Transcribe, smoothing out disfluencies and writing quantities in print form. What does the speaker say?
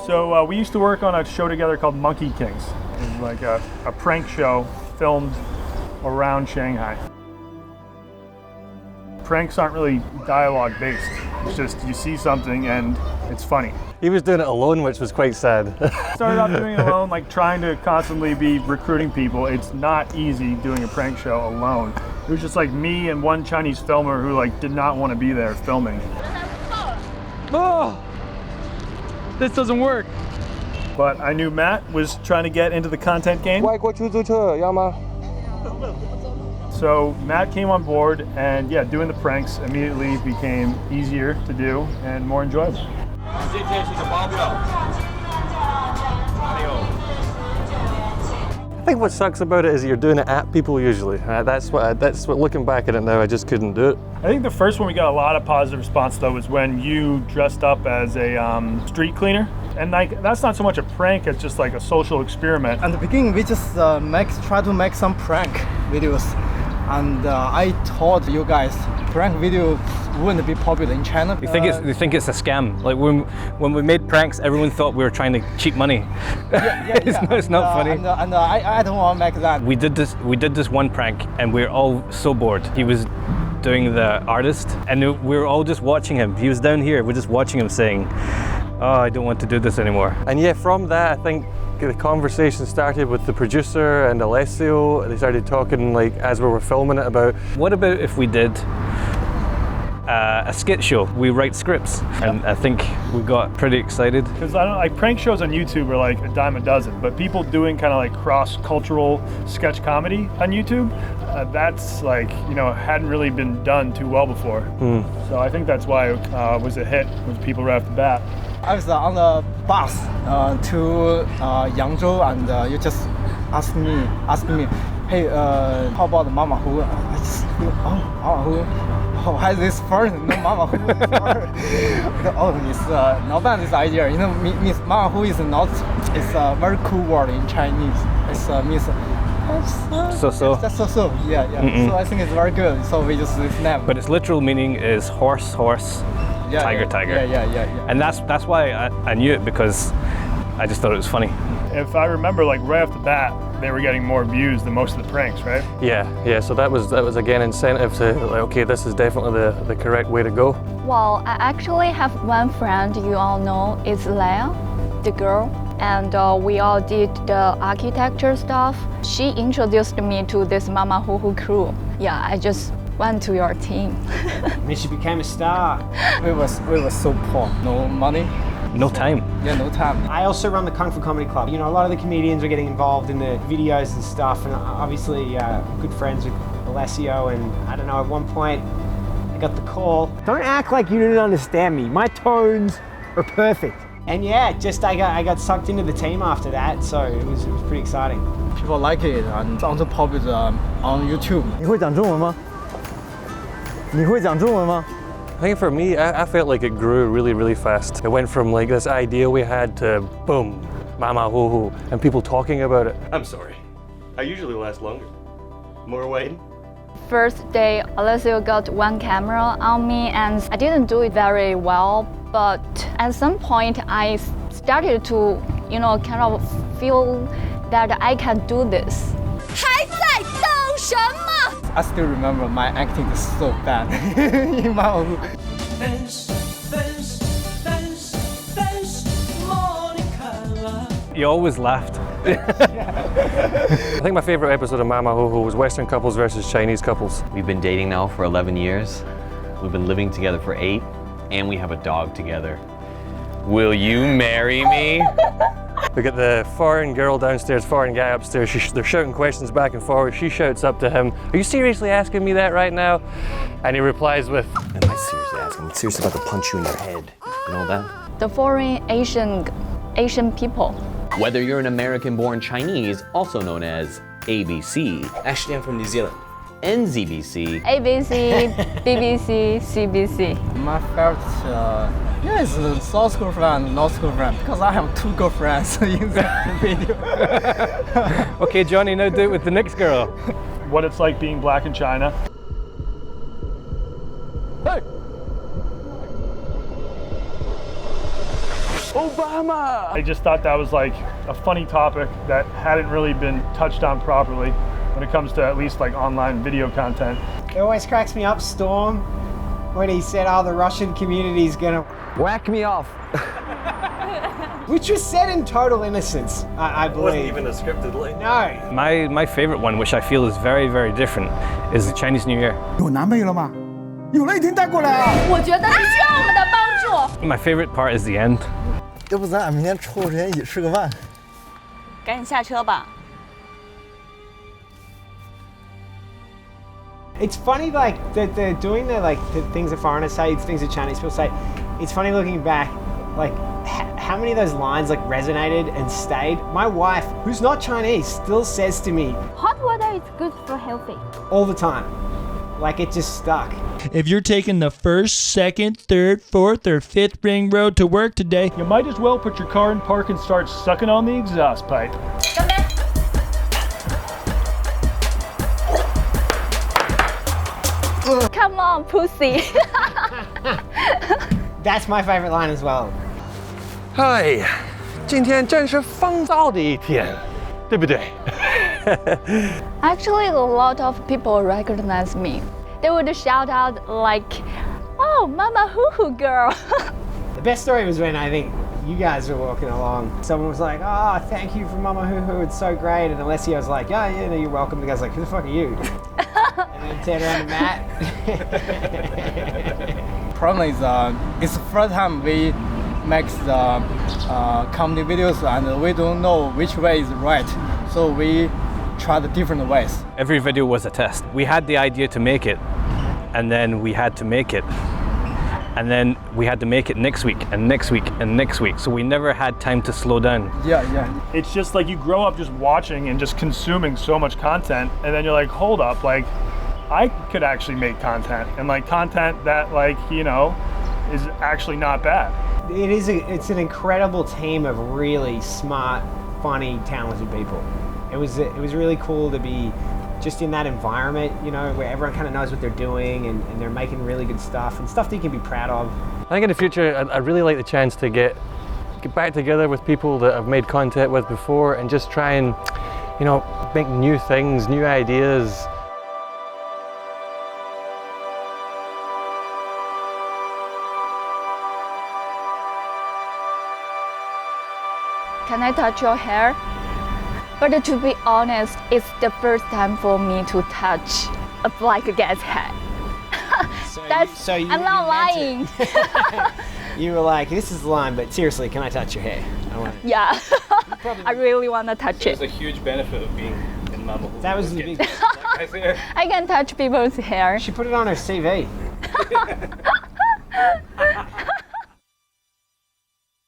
So we used to work on a show together called Monkey Kings. It was like a prank show filmed around Shanghai. Pranks aren't really dialogue based. It's just you see something and it's funny. He was doing it alone, which was quite sad. Started off doing it alone, like trying to constantly be recruiting people. It's not easy doing a prank show alone. It was just like me and one Chinese filmer who like did not want to be there filming. Oh, this doesn't work. But I knew Matt was trying to get into the content game. So Matt came on board, and yeah, doing the pranks immediately became easier to do and more enjoyable. I think what sucks about it is you're doing it at people usually. That's what looking back at it now, I just couldn't do it. I think the first one we got a lot of positive response though was when you dressed up as a street cleaner. And like that's not so much a prank, it's just like a social experiment. At the beginning, we just try to make some prank videos. And I told you guys, prank video wouldn't be popular in China. They think it's a scam. Like when we made pranks, everyone thought we were trying to cheat money. It's not funny. And I don't want to make that. We did this one prank, and we were all so bored. He was doing the artist, and we were all just watching him. He was down here. We're just watching him saying, "Oh, I don't want to do this anymore." And yeah, from that, I think the conversation started with the producer and Alessio. They started talking like as we were filming it about, what about if we did a skit show? We write scripts, and I think we got pretty excited. Because I don't like prank shows on YouTube are like a dime a dozen, but people doing kind of like cross-cultural sketch comedy on YouTube, that's like, you know, hadn't really been done too well before. So I think that's why it was a hit with people right off the bat. I was on the bus to Yangzhou, and you just asked me, hey, how about Mamahuhu? I just feel, Mamahuhu. Oh, has this first? No, Mamahuhu is first. Oh, it's not bad, this idea. You know, means Mamahuhu is not. It's a very cool word in Chinese. It's means. So. That's so. Yeah. So I think it's very good. So we just snap. But its literal meaning is horse. Tiger. Yeah. And that's why I knew it, because I just thought it was funny. If I remember, like right off the bat, they were getting more views than most of the pranks, right? Yeah. So that was again incentive to like, okay, this is definitely the correct way to go. Well, I actually have one friend you all know, is Leia, the girl, and we all did the architecture stuff. She introduced me to this Mamahuhu crew. Yeah, I just went to your team. And she became a star. We were so poor, no money. No time. Yeah, no time. I also run the Kung Fu Comedy Club. You know, a lot of the comedians are getting involved in the videos and stuff, and obviously good friends with Alessio, and I don't know, at one point I got the call. Don't act like you didn't understand me. My tones are perfect. And yeah, just I got sucked into the team after that, so it was pretty exciting. People like it, and it's also popular on YouTube. 你会讲中文吗？你会讲中文吗？ I think for me, I felt like it grew really, really fast. It went from like this idea we had to boom, Mamahuhu, and people talking about it. I'm sorry. I usually last longer. More waiting. First day, Alessio got one camera on me, and I didn't do it very well. But at some point, I started to, you know, kind of feel that I can do this. 还在等什么？ I still remember my acting is so bad in Mamahuhu. You always laughed. I think my favorite episode of Mamahuhu was Western couples versus Chinese couples. We've been dating now for 11 years. We've been living together for 8, and we have a dog together. Will you marry me? We got the foreign girl downstairs, foreign guy upstairs. They're shouting questions back and forward. She shouts up to him, "Are you seriously asking me that right now?" And he replies with, Am I seriously asking? I'm seriously about to punch you in your head. You know that? The foreign Asian people. Whether you're an American-born Chinese, also known as ABC. Actually, I'm from New Zealand. NZBC. ABC, BBC, CBC. My favorite, is South girlfriend, North girlfriend, because I have 2 girlfriends in that video. Okay, Johnny, now do it with the next girl. What it's like being black in China. "Hey! Oh Obama! I just thought that was like a funny topic that hadn't really been touched on properly when it comes to at least like online video content. It always cracks me up, Storm, when he said, "Oh, the Russian community's gonna Whack me off. which was said in total innocence, I It wasn't believe. even a scripted line. No. My favorite one, which I feel is very, very different, is the Chinese New Year. 有男朋友了吗？有了，一定带过来啊！我觉得是需要我们的帮助。 My favorite part is the end. 要不咱俩明天抽时间一起吃个饭？赶紧下车吧。 It's funny, like that they're doing the things that foreigners say, things that Chinese people say. It's funny looking back, like how many of those lines like resonated and stayed. My wife, who's not Chinese, still says to me Hot water is good for healthy. all the time, like it just stuck. If you're taking the first, second, third, fourth, or fifth ring road to work today, You might as well put your car in park and start sucking on the exhaust pipe. Come on, pussy. That's my favorite line as well. 嗨，今天真是风骚的一天，对不对？ Actually, a lot of people recognize me. They would shout out like, "Oh, Mamahuhu girl." The best story was when I think you guys were walking along. Someone was like, "Oh, thank you for Mamahuhu, it's so great." And Alessio was like, "Oh, yeah, no, you're welcome." The guy's like, "Who the fuck are you?" And then turned around to Matt. Problem is, it's the first time we make the comedy videos and we don't know which way is right. So we try the different ways. Every video was a test. We had the idea to make it, and then we had to make it. And then we had to make it next week, and next week, and next week. So we never had time to slow down. Yeah. It's just like you grow up just watching and just consuming so much content, and then you're like, hold up, like I could actually make content, and like content that like, you know, is actually not bad. It's an incredible team of really smart, funny, talented people. It was really cool to be just in that environment, you know, where everyone kind of knows what they're doing and they're making really good stuff and stuff that you can be proud of. I think in the future, I'd really like the chance to get back together with people that I've made content with before and just try and, you know, make new things, new ideas. Can I touch your hair? But to be honest, it's the first time for me to touch a black guy's head. I'm not lying. You were like, "This is the line, but seriously, can I touch your hair?" Yeah, I really want to touch it. There's a huge benefit of being in Mamahuhu. That was the big. I can touch people's hair. She put it on her CV.